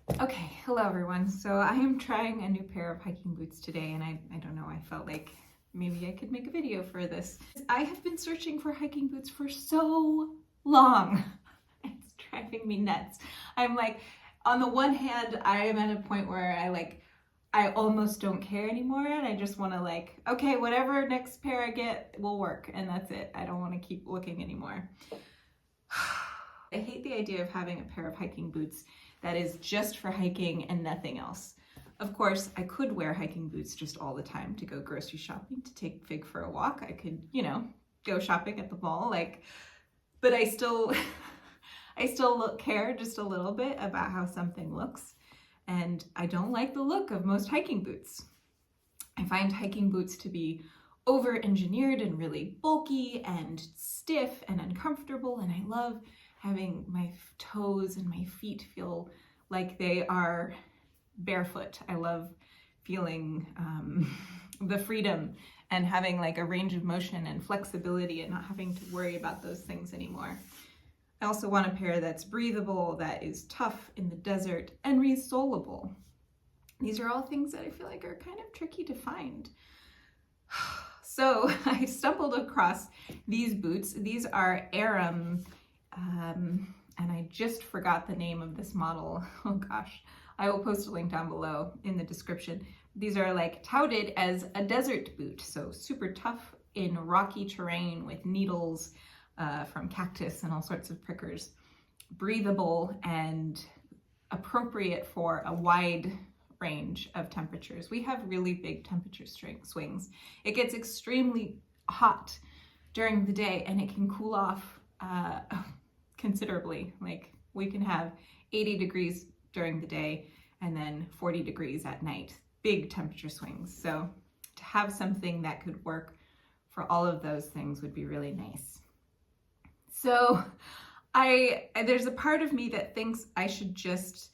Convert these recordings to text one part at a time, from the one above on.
Okay, hello everyone. So I am trying a new pair of hiking boots today, and I don't know, I felt like maybe I could make a video for this. I have been searching for hiking boots for so long. It's driving me nuts. I'm like, on the one hand, I am at a point where I almost don't care anymore, and I just want to okay, whatever next pair I get will work, and that's it. I don't want to keep looking anymore. I hate the idea of having a pair of hiking boots that is just for hiking and nothing else. Of course, I could wear hiking boots just all the time to go grocery shopping, to take Fig for a walk. I could, go shopping at the mall, but I still, care just a little bit about how something looks. And I don't like the look of most hiking boots. I find hiking boots to be over-engineered and really bulky and stiff and uncomfortable, and I love having my toes and my feet feel like they are barefoot. I love feeling the freedom and having a range of motion and flexibility and not having to worry about those things anymore. I also want a pair that's breathable, that is tough in the desert, and resolable. These are all things that I feel like are kind of tricky to find. So I stumbled across these boots. These are Erem, and I just forgot the name of this model. Oh gosh, I will post a link down below in the description. These are touted as a desert boot, so super tough in rocky terrain with needles from cactus and all sorts of prickers. Breathable and appropriate for a wide range of temperatures. We have really big temperature swings. It gets extremely hot during the day and it can cool off considerably. We can have 80 degrees during the day and then 40 degrees at night. Big temperature swings. So to have something that could work for all of those things would be really nice. So there's a part of me that thinks I should just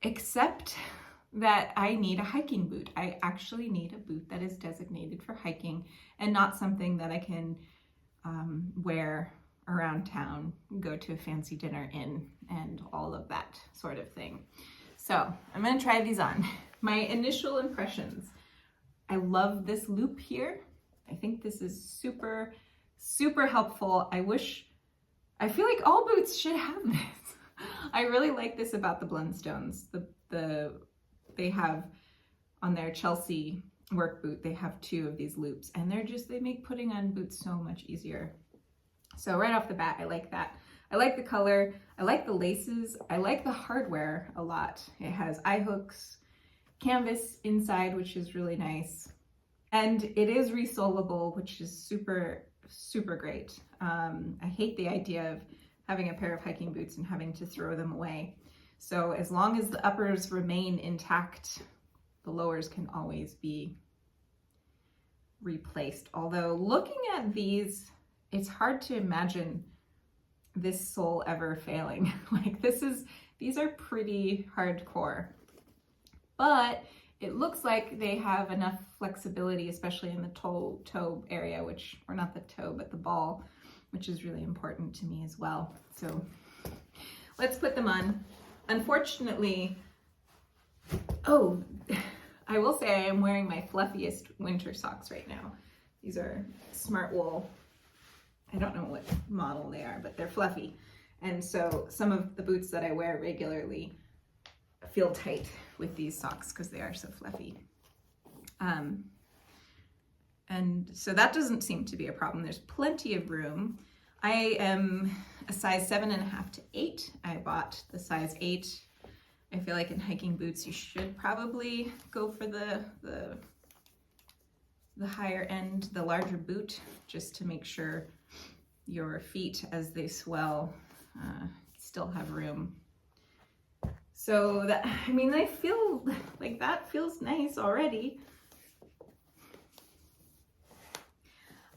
accept that I need a hiking boot. I actually need a boot that is designated for hiking and not something that I can wear around town, go to a fancy dinner in, and all of that sort of thing. So I'm gonna try these on. My initial impressions. I love this loop here. I think this is super, super helpful. I feel like all boots should have this. I really like this about the Blundstones. They have on their Chelsea work boot, they have 2 of these loops, and they make putting on boots so much easier. So right off the bat, I like that. I like the color, I like the laces, I like the hardware a lot. It has eye hooks, canvas inside, which is really nice. And it is resolable, which is super, super great. I hate the idea of having a pair of hiking boots and having to throw them away. So as long as the uppers remain intact, the lowers can always be replaced. Although looking at these, it's hard to imagine this sole ever failing. These are pretty hardcore. But it looks like they have enough flexibility, especially in the toe area, or not the toe, but the ball, which is really important to me as well. So let's put them on. Unfortunately, I will say I am wearing my fluffiest winter socks right now. These are Smart Wool. I don't know what model they are, but they're fluffy. And so some of the boots that I wear regularly feel tight with these socks because they are so fluffy. And so that doesn't seem to be a problem. There's plenty of room. I am a size 7.5 to 8. I bought the size 8. I feel like in hiking boots, you should probably go for the higher end, the larger boot, just to make sure your feet, as they swell, still have room. So I feel like that feels nice already.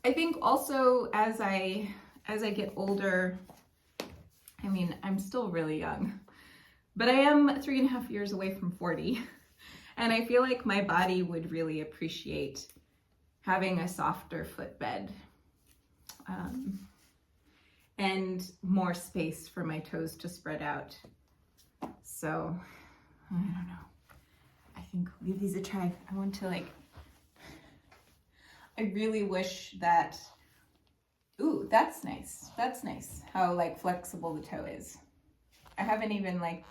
I think also as I get older, I'm still really young, but I am 3.5 years away from 40. And I feel like my body would really appreciate having a softer footbed and more space for my toes to spread out. So I don't know. I think we'll give these a try. I want to like, I really wish that, ooh, that's nice. That's nice. How like flexible the toe is. I haven't even like,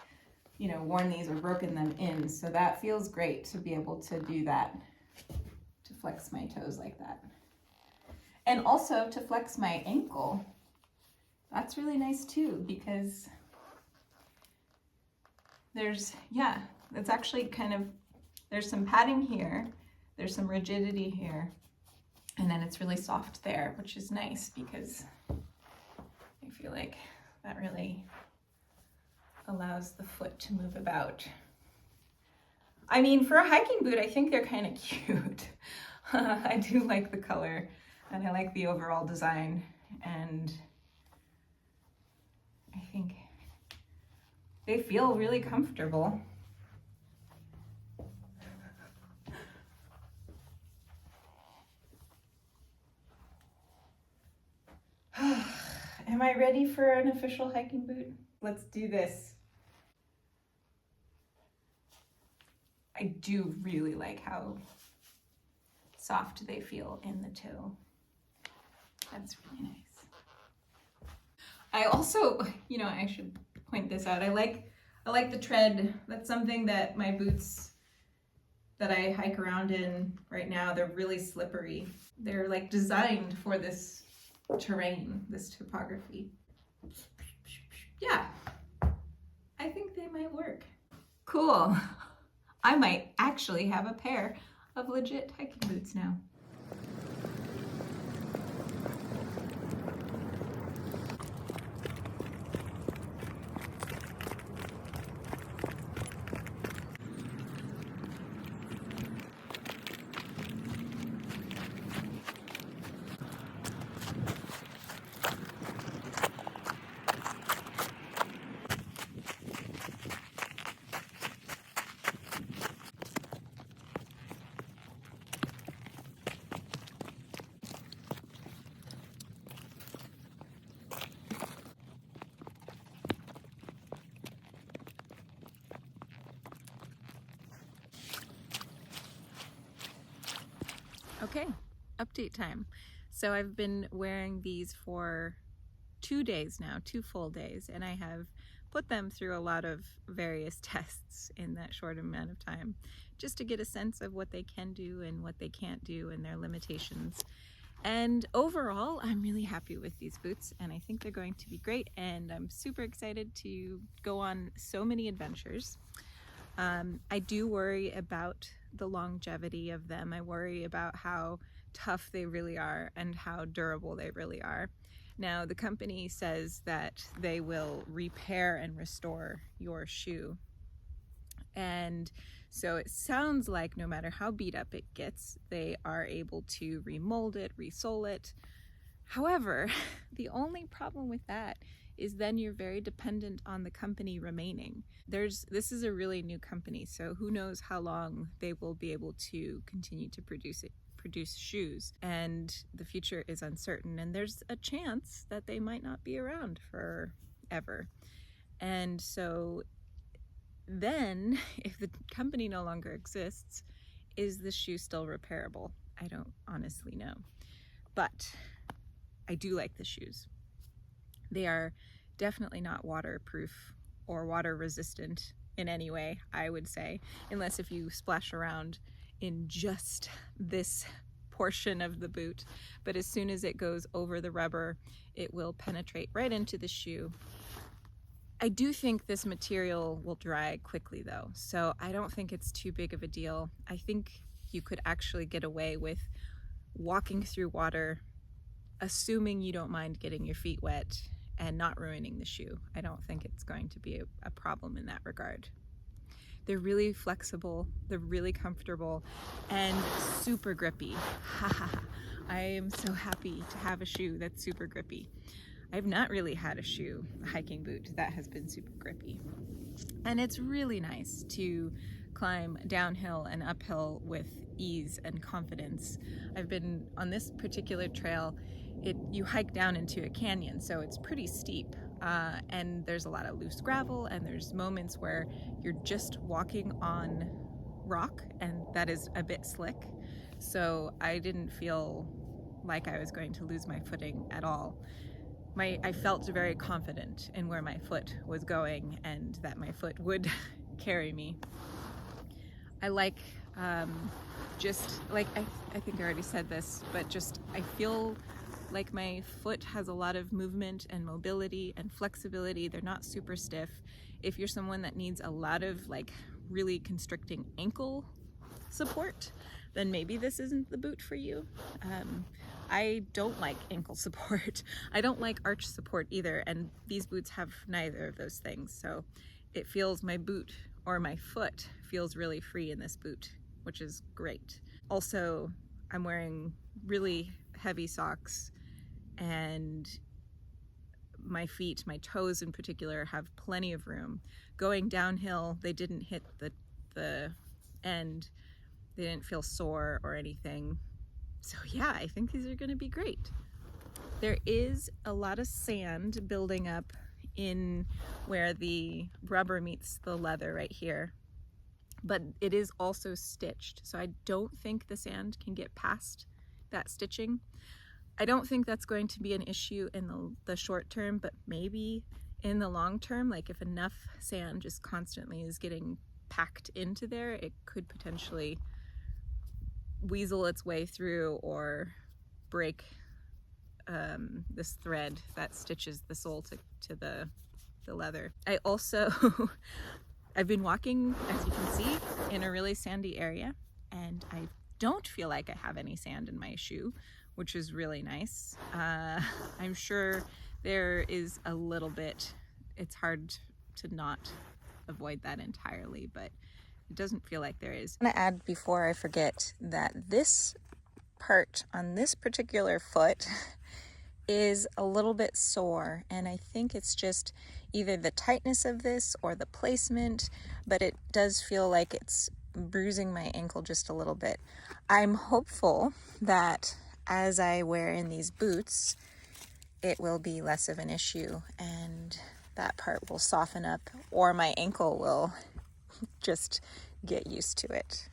you know, worn these or broken them in. So that feels great to be able to do that, to flex my toes like that. And also to flex my ankle. That's really nice too, because there's, yeah, it's actually kind of, there's some padding here, there's some rigidity here, and then it's really soft there, which is nice because I feel like that really allows the foot to move about. I mean, for a hiking boot, I think they're kind of cute. I do like the color and I like the overall design, and I think they feel really comfortable. Am I ready for an official hiking boot? Let's do this. I do really like how soft they feel in the toe. That's really nice. I also, you know, I should point this out. I like the tread. That's something that my boots that I hike around in right now, they're really slippery. They're like designed for this terrain, this topography. Yeah, I think they might work. Cool. I might actually have a pair of legit hiking boots now. Okay, update time. So I've been wearing these for 2 days now, 2 full days, and I have put them through a lot of various tests in that short amount of time, just to get a sense of what they can do and what they can't do and their limitations. And overall, I'm really happy with these boots, and I think they're going to be great, and I'm super excited to go on so many adventures. I do worry about the longevity of them. I worry about how tough they really are and how durable they really are. Now, the company says that they will repair and restore your shoe. And so it sounds like no matter how beat up it gets, they are able to remold it, resole it. However, the only problem with that is then you're very dependent on the company remaining. This is a really new company, so who knows how long they will be able to continue to produce shoes, and the future is uncertain, and there's a chance that they might not be around forever. And so then if the company no longer exists, is the shoe still repairable? I don't honestly know, but I do like the shoes. They are definitely not waterproof or water resistant in any way, I would say, unless if you splash around in just this portion of the boot. But as soon as it goes over the rubber, it will penetrate right into the shoe. I do think this material will dry quickly though, so I don't think it's too big of a deal. I think you could actually get away with walking through water, assuming you don't mind getting your feet wet and not ruining the shoe. I don't think it's going to be a problem in that regard. They're really flexible, they're really comfortable, and super grippy. I am so happy to have a shoe that's super grippy. I've not really had a hiking boot that has been super grippy. And it's really nice to climb downhill and uphill with ease and confidence. I've been on this particular trail, you hike down into a canyon, so it's pretty steep, and there's a lot of loose gravel, and there's moments where you're just walking on rock, and that is a bit slick. So I didn't feel like I was going to lose my footing at all. I felt very confident in where my foot was going and that my foot would carry me. I like just like, I think I already said this, but just I feel like my foot has a lot of movement and mobility and flexibility. They're not super stiff. If you're someone that needs a lot of like really constricting ankle support, then maybe this isn't the boot for you. I don't like ankle support. I don't like arch support either, and these boots have neither of those things. So it feels, my boot or my foot feels really free in this boot, which is great. Also, I'm wearing really heavy socks, and my feet, my toes in particular, have plenty of room. Going downhill, they didn't hit the end. They didn't feel sore or anything. So yeah, I think these are gonna be great. There is a lot of sand building up in where the rubber meets the leather right here, but it is also stitched. So I don't think the sand can get past that stitching. I don't think that's going to be an issue in the short term, but maybe in the long term, like if enough sand just constantly is getting packed into there, it could potentially weasel its way through or break this thread that stitches the sole to the leather. I also, I've been walking, as you can see, in a really sandy area, and I don't feel like I have any sand in my shoe, which is really nice. I'm sure there is a little bit. It's hard to not avoid that entirely, but it doesn't feel like there is. I'm gonna add, before I forget, that this part on this particular foot is a little bit sore, and I think it's just either the tightness of this or the placement, but it does feel like it's bruising my ankle just a little bit. I'm hopeful that as I wear in these boots, it will be less of an issue and that part will soften up, or my ankle will just get used to it.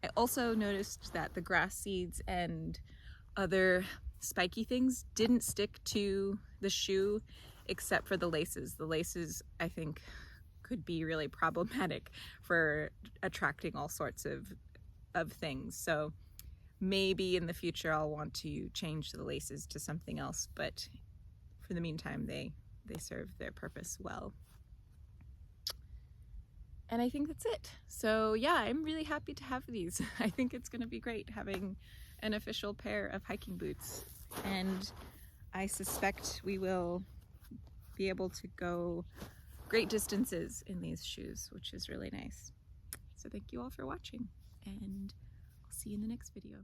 I also noticed that the grass seeds and other spiky things didn't stick to the shoe except for the laces. The laces, I think, could be really problematic for attracting all sorts of things. So maybe in the future I'll want to change the laces to something else, but for the meantime they serve their purpose well. And I think that's it. So yeah, I'm really happy to have these. I think it's gonna be great having an official pair of hiking boots. And I suspect we will be able to go great distances in these shoes, which is really nice. So thank you all for watching, and I'll see you in the next video.